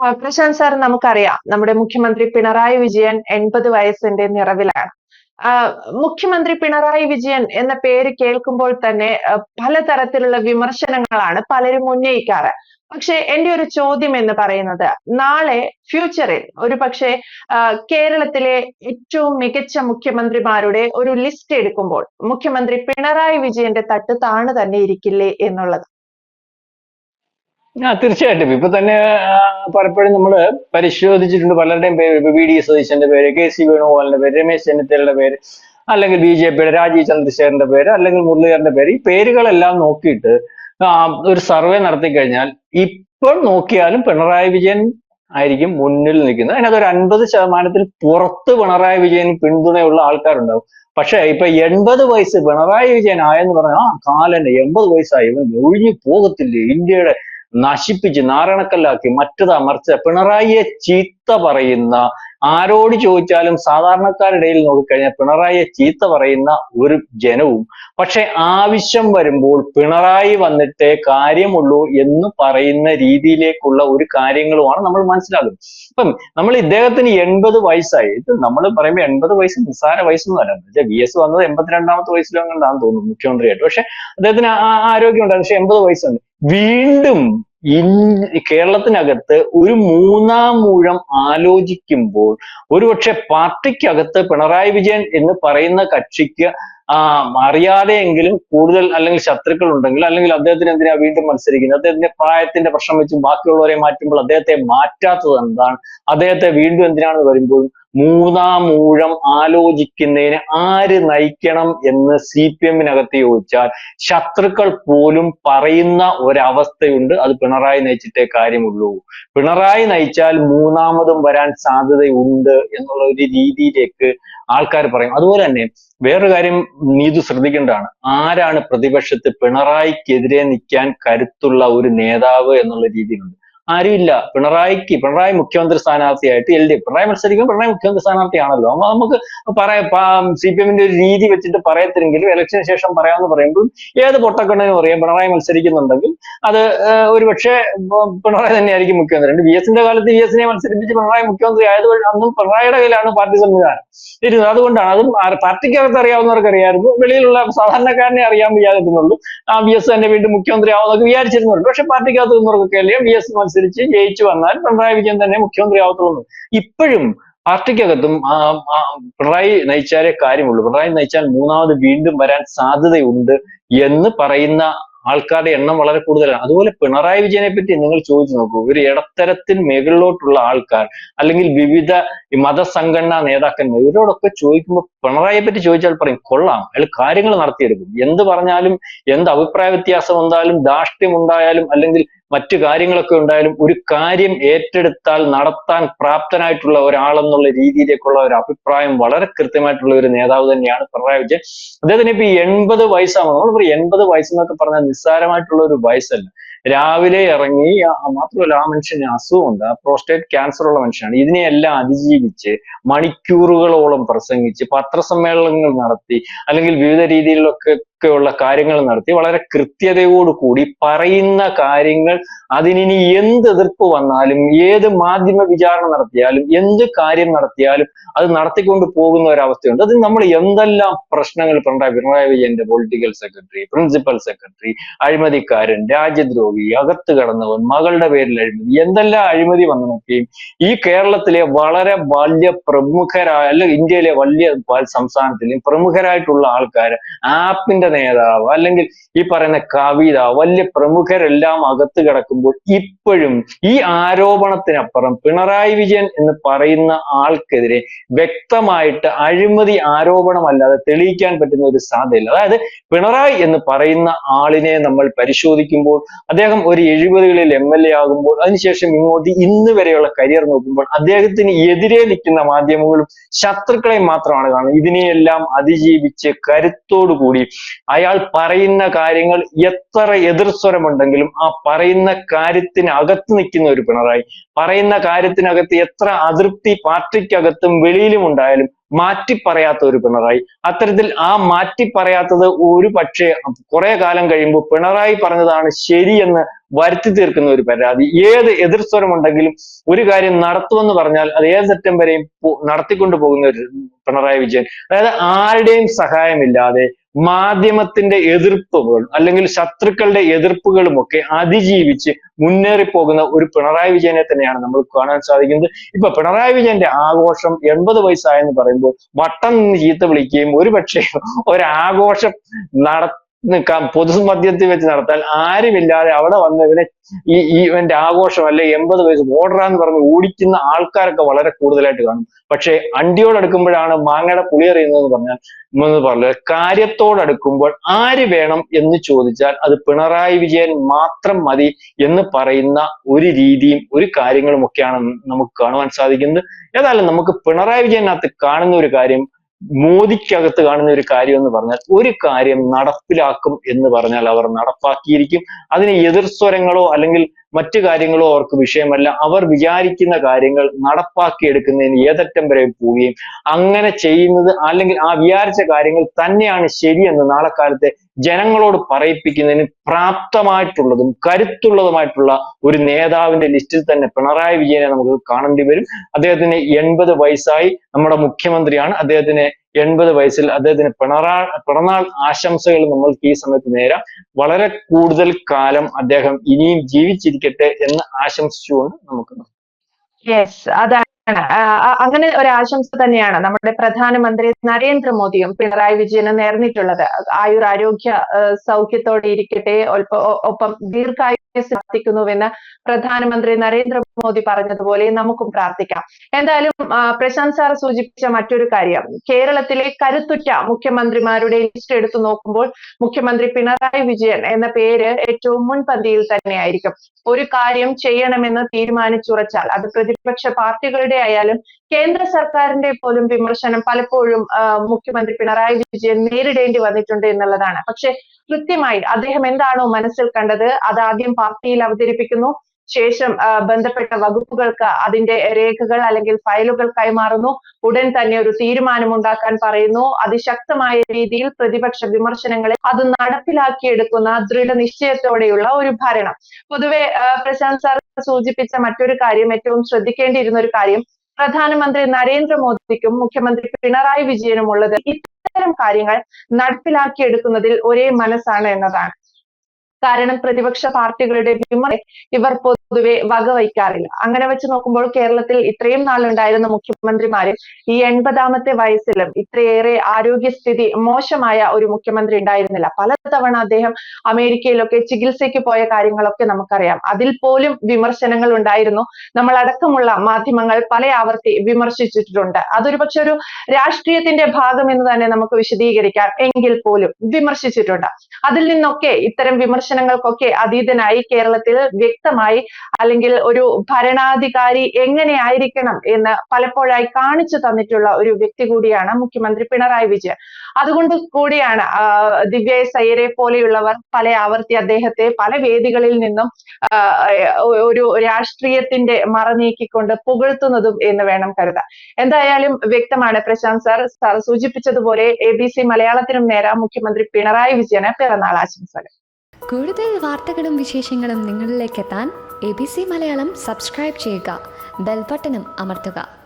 Prashant sir, നമുക്കറിയാം നമ്മുടെ മുഖ്യമന്ത്രി പിണറായി വിജയൻ 80 വയസ്സിന്റെ നിറവിലാണ്. ആ, മുഖ്യമന്ത്രി പിണറായി വിജയൻ എന്ന പേര് കേൾക്കുമ്പോൾ തന്നെ പലതരത്തിലുള്ള വിമർശനങ്ങളാണ് പലരും ഉന്നയിക്കാറ്. പക്ഷെ എന്റെ ഒരു ചോദ്യം എന്ന് പറയുന്നത്, നാളെ ഫ്യൂച്ചറിൽ ഒരു പക്ഷേ കേരളത്തിലെ ഏറ്റവും മികച്ച മുഖ്യമന്ത്രിമാരുടെ ഒരു ലിസ്റ്റ് എടുക്കുമ്പോൾ മുഖ്യമന്ത്രി പിണറായി വിജയന്റെ തട്ട് താണു തന്നെ ഇരിക്കില്ലേ എന്നുള്ളത്. തീർച്ചയായിട്ടും ഇപ്പൊ തന്നെ പലപ്പോഴും നമ്മൾ പരിശോധിച്ചിട്ടുണ്ട്. പലരുടെയും പേര്, ഇപ്പൊ വി ഡി സതീശന്റെ പേര്, കെ സി വേണുഗോപാലിന്റെ പേര്, രമേശ് ചെന്നിത്തലയുടെ പേര്, അല്ലെങ്കിൽ ബി ജെ പിയുടെ രാജീവ് ചന്ദ്രശേഖരന്റെ പേര്, അല്ലെങ്കിൽ മുരളീധരന്റെ പേര്, ഈ പേരുകളെല്ലാം നോക്കിയിട്ട് ഒരു സർവേ നടത്തി കഴിഞ്ഞാൽ ഇപ്പോൾ നോക്കിയാലും പിണറായി വിജയൻ ആയിരിക്കും മുന്നിൽ നിൽക്കുന്നത്. അതിനകത്ത് ഒരു 50% പുറത്ത് പിണറായി വിജയൻ പിന്തുണയുള്ള ആൾക്കാരുണ്ടാവും. പക്ഷെ ഇപ്പൊ 80 വയസ്സ് പിണറായി വിജയൻ ആയെന്ന് പറഞ്ഞാൽ കാലന്റെ 80 വയസ്സായി, ഇവൻ ഒഴിഞ്ഞു പോകത്തില്ലേ, ഇന്ത്യയുടെ നശിപ്പിച്ച് നാരണക്കല്ലാക്കി, മറ്റതാ മറിച്ച, പിണറായിയെ ചീത്ത പറയുന്ന, ആരോട് ചോദിച്ചാലും സാധാരണക്കാരുടെ ഇടയിൽ നോക്കിക്കഴിഞ്ഞാൽ പിണറായിയെ ചീത്ത പറയുന്ന ഒരു ജനവും, പക്ഷെ ആവശ്യം വരുമ്പോൾ പിണറായി വന്നിട്ടേ കാര്യമുള്ളൂ എന്ന് പറയുന്ന രീതിയിലേക്കുള്ള ഒരു കാര്യങ്ങളുമാണ് നമ്മൾ മനസ്സിലാക്കുന്നത്. ഇപ്പം നമ്മൾ ഇദ്ദേഹത്തിന് 80 വയസ്സായി, ഇത് നമ്മൾ പറയുമ്പോൾ 80 വയസ്സ് നിസ്സാര വയസ്സൊന്നും അല്ല. വി എസ് വന്നത് 82ാമത്തെ വയസ്സിലും അങ്ങനെയാണെന്ന് തോന്നുന്നു മുഖ്യമന്ത്രിയായിട്ട്. പക്ഷെ അദ്ദേഹത്തിന് ആരോഗ്യം ഉണ്ടായിരുന്നു. പക്ഷെ 80 വയസ്സുണ്ട്. വീണ്ടും കേരളത്തിനകത്ത് ഒരു മൂന്നാം ഊഴം ആലോചിക്കുമ്പോൾ ഒരുപക്ഷെ പാർട്ടിക്കകത്ത് പിണറായി വിജയൻ എന്ന് പറയുന്ന കക്ഷിക്ക് അറിയാതെയെങ്കിലും കൂടുതൽ അല്ലെങ്കിൽ ശത്രുക്കൾ ഉണ്ടെങ്കിൽ, അല്ലെങ്കിൽ അദ്ദേഹത്തിന് എന്തിനാ വീണ്ടും മത്സരിക്കുന്നത്, അദ്ദേഹത്തിന്റെ പ്രായത്തിന്റെ പ്രശ്നം വെച്ച് ബാക്കിയുള്ളവരെ മാറ്റുമ്പോൾ അദ്ദേഹത്തെ മാറ്റാത്തത് എന്താണ്, അദ്ദേഹത്തെ വീണ്ടും എന്തിനാണ് വരുമ്പോൾ മൂന്നാം ഊഴം ആലോചിക്കുന്നതിന് ആര് നയിക്കണം എന്ന് CPM-നകത്ത് ചോദിച്ചാൽ ശത്രുക്കൾ പോലും പറയുന്ന ഒരവസ്ഥയുണ്ട്. അത് പിണറായി നയിച്ചിട്ടേ കാര്യമുള്ളൂ, പിണറായി നയിച്ചാൽ മൂന്നാമതും വരാൻ സാധ്യതയുണ്ട് എന്നുള്ള ഒരു രീതിയിലേക്ക് ആൾക്കാർ പറയും. അതുപോലെ തന്നെ വേറൊരു കാര്യം നീതു ശ്രദ്ധിക്കേണ്ടതാണ്. ആരാണ് പ്രതിപക്ഷത്ത് പിണറായിക്കെതിരെ നിൽക്കാൻ കരുത്തുള്ള ഒരു നേതാവ് എന്നുള്ള രീതിയിലുണ്ട്? ആരുമില്ല. പിണറായി മുഖ്യമന്ത്രി സ്ഥാനാർത്ഥിയായിട്ട് LDF, പിണറായി മത്സരിക്കുമ്പോൾ പിണറായി മുഖ്യമന്ത്രി സ്ഥാനാർത്ഥിയാണല്ലോ. അപ്പൊ നമുക്ക് CPM-ന്റെ ഒരു രീതി വെച്ചിട്ട് പറയത്തില്ലെങ്കിലും ഇലക്ഷന് ശേഷം പറയാമെന്ന് പറയുമ്പോൾ ഏത് പൊട്ടക്കണ്ണനും അറിയാം പിണറായി മത്സരിക്കുന്നുണ്ടെങ്കിൽ അത് ഒരുപക്ഷെ പിണറായി തന്നെയായിരിക്കും മുഖ്യമന്ത്രി. VS-ന്റെ കാലത്ത് VS-നെ മത്സരിപ്പിച്ച് പിണറായി മുഖ്യമന്ത്രി ആയതുകൊണ്ട് അന്നും പിണറായിയുടെ കയ്യിലാണ് പാർട്ടി സംവിധാനം ഇരുന്നത്. അതുകൊണ്ടാണ്. അതും പാർട്ടിക്കകത്ത് അറിയാവുന്നവർക്ക് അറിയാമായിരുന്നു, വെളിയിലുള്ള സാധാരണക്കാരനെ അറിയാൻ വയ്യാതിരുന്നുള്ളൂ. VS തന്നെ വീണ്ടും മുഖ്യമന്ത്രി ആവുന്നൊക്കെ വിചാരിച്ചിരുന്നുള്ളൂ. പക്ഷെ പാർട്ടിക്കകത്ത് നിന്നവർക്കൊക്കെ അറിയാം VS മത്സരിച്ച് ജയിച്ചു വന്നാൽ പിണറായി വിജയൻ തന്നെ മുഖ്യമന്ത്രി ആവത്തുള്ളൂ. ഇപ്പോഴും പാർട്ടിക്കകത്തും പിണറായി നയിച്ചാലേ കാര്യമുള്ളൂ, പിണറായി നയിച്ചാൽ മൂന്നാമത് വീണ്ടും വരാൻ സാധ്യതയുണ്ട് എന്ന് പറയുന്ന ആൾക്കാരുടെ എണ്ണം വളരെ കൂടുതലാണ്. അതുപോലെ പിണറായി വിജയനെ പറ്റി നിങ്ങൾ ചോദിച്ചു നോക്കൂ. ഒരു ഇടത്തരത്തിന് മുകളിലോട്ടുള്ള ആൾക്കാർ, അല്ലെങ്കിൽ വിവിധ മതസംഘടനാ നേതാക്കന്മാർ, ഇവരോടൊക്കെ ചോദിക്കുമ്പോൾ പിണറായിയെ പറ്റി ചോദിച്ചാൽ പറയും കൊള്ളാം, അയാൾ കാര്യങ്ങൾ നടത്തിയെടുക്കും. എന്ത് പറഞ്ഞാലും, എന്ത് അഭിപ്രായ വ്യത്യാസം ഉണ്ടായാലും, ധാർഷ്ട്യം ഉണ്ടായാലും, അല്ലെങ്കിൽ മറ്റു കാര്യങ്ങളൊക്കെ ഉണ്ടായാലും ഒരു കാര്യം ഏറ്റെടുത്താൽ നടത്താൻ പ്രാപ്തനായിട്ടുള്ള ഒരാളെന്നുള്ള രീതിയിലേക്കുള്ള ഒരു അഭിപ്രായം വളരെ കൃത്യമായിട്ടുള്ള ഒരു നേതാവ് തന്നെയാണ് പിണറായി വിജയൻ. അദ്ദേഹത്തിന് ഇപ്പൊ 80 വയസ്സാണ്. നമ്മൾ പറയും 80 വയസ്സെന്നൊക്കെ പറഞ്ഞാൽ നിസ്സാരമായിട്ടുള്ള ഒരു വയസ്സല്ല. രാവിലെ ഇറങ്ങി, മാത്രമല്ല ആ മനുഷ്യന് അസുഖമുണ്ട്, പ്രോസ്റ്റേറ്റ് ക്യാൻസർ ഉള്ള മനുഷ്യനാണ്. ഇതിനെയെല്ലാം അതിജീവിച്ച് മണിക്കൂറുകളോളം പ്രസംഗിച്ച് പത്രസമ്മേളനങ്ങൾ നടത്തി, അല്ലെങ്കിൽ വിവിധ രീതിയിലൊക്കെയുള്ള കാര്യങ്ങൾ നടത്തി, വളരെ കൃത്യതയോടുകൂടി പറയുന്ന കാര്യങ്ങൾ, അതിനി എന്ത് എതിർപ്പ് വന്നാലും, ഏത് മാധ്യമ വിചാരണ നടത്തിയാലും, എന്ത് കാര്യം നടത്തിയാലും അത് നടത്തിക്കൊണ്ട് പോകുന്ന ഒരവസ്ഥയുണ്ട്. അത് നമ്മൾ എന്തെല്ലാം പ്രശ്നങ്ങൾ പിണറായി വിജയന്റെ പൊളിറ്റിക്കൽ സെക്രട്ടറി, പ്രിൻസിപ്പൽ സെക്രട്ടറി, അഴിമതിക്കാരൻ, രാജ്യദ്രോഹി, അകത്ത് കടന്നവൻ, മകളുടെ പേരിൽ അഴിമതി, എന്തെല്ലാം അഴിമതി വന്നു നോക്കുകയും ഈ കേരളത്തിലെ വളരെ വലിയ പ്രമുഖരായ, അല്ലെങ്കിൽ ഇന്ത്യയിലെ വലിയ സംസ്ഥാനത്തിലെയും പ്രമുഖരായിട്ടുള്ള ആൾക്കാർ, ആപ്പിന്റെ നേതാവ്, അല്ലെങ്കിൽ ഈ പറയുന്ന കവിത, വലിയ പ്രമുഖരെല്ലാം അകത്ത് കിടക്കുമ്പോൾ ഇപ്പോഴും ഈ ആരോപണത്തിനപ്പുറം പിണറായി വിജയൻ എന്ന് പറയുന്ന ആൾക്കെതിരെ വ്യക്തമായിട്ട് അഴിമതി ആരോപണമല്ലാതെ തെളിയിക്കാൻ പറ്റുന്ന ഒരു സാധ്യതയില്ല. അതായത് പിണറായി എന്ന് പറയുന്ന ആളിനെ നമ്മൾ പരിശോധിക്കുമ്പോൾ, അദ്ദേഹം ഒരു 70കളിൽ MLA ആകുമ്പോൾ, അതിനുശേഷം ഇങ്ങോട്ട് ഇന്ന് വരെയുള്ള കരിയർ നോക്കുമ്പോൾ അദ്ദേഹത്തിന് എതിരെ നിൽക്കുന്ന മാധ്യമങ്ങളും ശത്രുക്കളെയും മാത്രമാണ് കാണുന്നത്. ഇതിനെയെല്ലാം അതിജീവിച്ച് കരുത്തോടുകൂടി അയാൾ പറയുന്ന കാര്യങ്ങൾ എത്ര എതിർസ്വരമുണ്ടെങ്കിലും ആ പറയുന്ന കാര്യത്തിനകത്ത് നിൽക്കുന്ന ഒരു പിണറായി, പറയുന്ന കാര്യത്തിനകത്ത് എത്ര അതൃപ്തി പാർട്ടിക്കകത്തും വെളിയിലും ഉണ്ടായാലും മാറ്റി പറയാത്ത ഒരു പിണറായി, അത്തരത്തിൽ ആ മാറ്റി പറയാത്തത് ഒരു പക്ഷേ കുറെ കാലം കഴിയുമ്പോൾ പിണറായി പറഞ്ഞതാണ് ശരിയെന്ന് വരുത്തി തീർക്കുന്ന ഒരു പരാതി. ഏത് എതിർസ്വരമുണ്ടെങ്കിലും ഒരു കാര്യം നടത്തുമെന്ന് പറഞ്ഞാൽ അത് ഏത് അറ്റം വരെയും നടത്തിക്കൊണ്ടു പോകുന്ന ഒരു പിണറായി വിജയൻ. അതായത് ആരുടെയും സഹായമില്ലാതെ മാധ്യമത്തിന്റെ എതിർപ്പുകൾ അല്ലെങ്കിൽ ശത്രുക്കളുടെ എതിർപ്പുകളുമൊക്കെ അതിജീവിച്ച് മുന്നേറിപ്പോകുന്ന ഒരു പിണറായി വിജയനെ തന്നെയാണ് നമ്മൾ കാണാൻ സാധിക്കുന്നത്. ഇപ്പൊ പിണറായി വിജയന്റെ ആഘോഷം 80 വയസ്സായെന്ന് പറയുമ്പോൾ വട്ടം നിന്ന് ചീത്ത വിളിക്കുകയും ഒരുപക്ഷെ ഒരാഘോഷം പൊതുമധ്യത്തിൽ വെച്ച് നടത്താൻ ആരുമില്ലാതെ അവിടെ വന്ന് ഇവന്റെ ആഘോഷം അല്ലെ 80 വയസ്സ് ഓർഡറാന്ന് പറഞ്ഞ് ഓടിക്കുന്ന ആൾക്കാരൊക്കെ വളരെ കൂടുതലായിട്ട് കാണും. പക്ഷെ അണ്ടിയോടടുക്കുമ്പോഴാണ് മാങ്ങയുടെ പുളി അറിയുന്നതെന്ന് പറഞ്ഞാൽ കാര്യത്തോടടുക്കുമ്പോൾ ആര് വേണം എന്ന് ചോദിച്ചാൽ അത് പിണറായി വിജയൻ മാത്രം മതി എന്ന് പറയുന്ന ഒരു രീതിയും ഒരു കാര്യങ്ങളും ഒക്കെയാണ് നമുക്ക് കാണുവാൻ സാധിക്കുന്നത്. ഏതായാലും നമുക്ക് പിണറായി വിജയനകത്ത് കാണുന്ന ഒരു കാര്യം, മോദിക്കകത്ത് കാണുന്ന ഒരു കാര്യം എന്ന് പറഞ്ഞാൽ ഒരു കാര്യം നടപ്പിലാക്കും എന്ന് പറഞ്ഞാൽ അവർ നടപ്പാക്കിയിരിക്കും. അതിന് എതിർസ്വരങ്ങളോ അല്ലെങ്കിൽ മറ്റു കാര്യങ്ങളോ അവർക്ക് വിഷയമല്ല. അവർ വിചാരിക്കുന്ന കാര്യങ്ങൾ നടപ്പാക്കിയെടുക്കുന്നതിന് ഏതറ്റം വരെ പോവുകയും അങ്ങനെ ചെയ്യുന്നത് അല്ലെങ്കിൽ ആ വിചാരിച്ച കാര്യങ്ങൾ തന്നെയാണ് ശരിയെന്ന് നാളെ കാലത്തെ ജനങ്ങളോട് പറയിപ്പിക്കുന്നതിന് പ്രാപ്തമായിട്ടുള്ളതും കരുത്തുള്ളതുമായിട്ടുള്ള ഒരു നേതാവിന്റെ ലിസ്റ്റിൽ തന്നെ പിണറായി വിജയനെ നമുക്ക് കാണേണ്ടി വരും. അദ്ദേഹത്തിന് 80 വയസ്സായി, നമ്മുടെ മുഖ്യമന്ത്രിയാണ്. അദ്ദേഹത്തിന് 80 വയസ്സിൽ അദ്ദേഹത്തിന് പിറന്നാൾ ആശംസകൾ നമ്മൾക്ക് ഈ സമയത്ത് നേരാം. വളരെ കൂടുതൽ കാലം അദ്ദേഹം ഇനിയും ജീവിച്ചിരിക്കട്ടെ എന്ന് ആശംസിച്ചുകൊണ്ട് നമുക്ക് അതാണ് അങ്ങനെ ഒരു ആശംസ തന്നെയാണ് നമ്മുടെ പ്രധാനമന്ത്രി നരേന്ദ്രമോദിയും പിണറായി വിജയന് നേർന്നിട്ടുള്ളത്. ആയുരാരോഗ്യ സൗഖ്യത്തോടെ ഇരിക്കട്ടെ, ഒപ്പം ദീർഘായുസ് പ്രാർത്ഥിക്കുന്നുവെന്ന് പ്രധാനമന്ത്രി നരേന്ദ്രമോദി പറഞ്ഞതുപോലെ നമുക്കും പ്രാർത്ഥിക്കാം. എന്തായാലും പ്രശാന്ത് സാർ സൂചിപ്പിച്ച മറ്റൊരു കാര്യം, കേരളത്തിലെ കരുത്തുറ്റ മുഖ്യമന്ത്രിമാരുടെ ലിസ്റ്റ് എടുത്തു നോക്കുമ്പോൾ മുഖ്യമന്ത്രി പിണറായി വിജയൻ എന്ന പേര് ഏറ്റവും മുൻപന്തിയിൽ തന്നെയായിരിക്കും. ഒരു കാര്യം ചെയ്യണമെന്ന് തീരുമാനിച്ചുറച്ചാൽ അത് പ്രതിപക്ഷ പാർട്ടികളുടെ ആയാലും കേന്ദ്ര സർക്കാരിന്റെ പോലും വിമർശനം പലപ്പോഴും മുഖ്യമന്ത്രി പിണറായി വിജയൻ നേരിടേണ്ടി വന്നിട്ടുണ്ട് എന്നുള്ളതാണ്. പക്ഷെ കൃത്യമായി അദ്ദേഹം എന്താണോ മനസ്സിൽ കണ്ടത് അത് ആദ്യം പാർട്ടിയിൽ അവതരിപ്പിക്കുന്നു, ശേഷം ബന്ധപ്പെട്ട വകുപ്പുകൾക്ക് അതിന്റെ രേഖകൾ അല്ലെങ്കിൽ ഫയലുകൾ കൈമാറുന്നു, ഉടൻ തന്നെ ഒരു തീരുമാനം ഉണ്ടാക്കാൻ പറയുന്നു, അതിശക്തമായ രീതിയിൽ പ്രതിപക്ഷ വിമർശനങ്ങളെ അത് നടപ്പിലാക്കിയെടുക്കുന്ന ദൃഢനിശ്ചയത്തോടെയുള്ള ഒരു ഭരണം. പൊതുവെ പ്രശാന്ത് സാർ സൂചിപ്പിച്ച മറ്റൊരു കാര്യം, ഏറ്റവും ശ്രദ്ധിക്കേണ്ടിയിരുന്ന ഒരു കാര്യം, പ്രധാനമന്ത്രി നരേന്ദ്രമോദിക്കും മുഖ്യമന്ത്രി പിണറായി വിജയനും ഉള്ളത് ഇത്തരം കാര്യങ്ങൾ നടപ്പിലാക്കിയെടുക്കുന്നതിൽ ഒരേ മനസ്സാണ് എന്നതാണ്. കാരണം പ്രതിപക്ഷ പാർട്ടികളുടെ ഇവർ പൊതുവെ വകവയ്ക്കാറില്ല. അങ്ങനെ വെച്ച് നോക്കുമ്പോൾ കേരളത്തിൽ ഇത്രയും നാളുണ്ടായിരുന്ന മുഖ്യമന്ത്രിമാരിൽ ഈ 80ാമത്തെ വയസ്സിലും ഇത്രയേറെ ആരോഗ്യസ്ഥിതി മോശമായ ഒരു മുഖ്യമന്ത്രി ഉണ്ടായിരുന്നില്ല. പലതവണ അദ്ദേഹം അമേരിക്കയിലൊക്കെ ചികിത്സയ്ക്ക് പോയ കാര്യങ്ങളൊക്കെ നമുക്കറിയാം. അതിൽ പോലും വിമർശനങ്ങൾ ഉണ്ടായിരുന്നു. നമ്മൾ അടക്കമുള്ള മാധ്യമങ്ങൾ പല ആവർത്തി വിമർശിച്ചിട്ടുണ്ട്. അതൊരു പക്ഷെ ഒരു രാഷ്ട്രീയത്തിന്റെ ഭാഗം എന്ന് തന്നെ നമുക്ക് വിശദീകരിക്കാം. എങ്കിൽ പോലും വിമർശിച്ചിട്ടുണ്ട്. അതിൽ നിന്നൊക്കെ ഇത്തരം വിമർശനങ്ങൾക്കൊക്കെ അതീതനായി കേരളത്തിൽ വ്യക്തമായി അല്ലെങ്കിൽ ഒരു ഭരണാധികാരി എങ്ങനെയായിരിക്കണം എന്ന് പലപ്പോഴായി കാണിച്ചു തന്നിട്ടുള്ള ഒരു വ്യക്തി കൂടിയാണ് മുഖ്യമന്ത്രി പിണറായി വിജയൻ. അതുകൊണ്ട് കൂടിയാണ് ദിവ്യ എസ് അയ്യരെ പോലെയുള്ളവർ പല ആവർത്തി അദ്ദേഹത്തെ പല വേദികളിൽ നിന്നും ഒരു രാഷ്ട്രീയത്തിന്റെ മറ നീക്കിക്കൊണ്ട് പുകഴ്ത്തുന്നതും എന്ന് വേണം കരുതാൻ. എന്തായാലും വ്യക്തമാണ് പ്രശാന്ത് സാർ സൂചിപ്പിച്ചതുപോലെ ABC മലയാളത്തിനും നേരാം മുഖ്യമന്ത്രി പിണറായി വിജയന് പിറന്നാൾ ആശംസകൾ. കൂടുതൽ വാർത്തകളും വിശേഷങ്ങളും നിങ്ങളിലേക്ക് എത്താൻ ABC മലയാളം സബ്സ്ക്രൈബ് ചെയ്യുക, ബെൽ ബട്ടണും അമർത്തുക.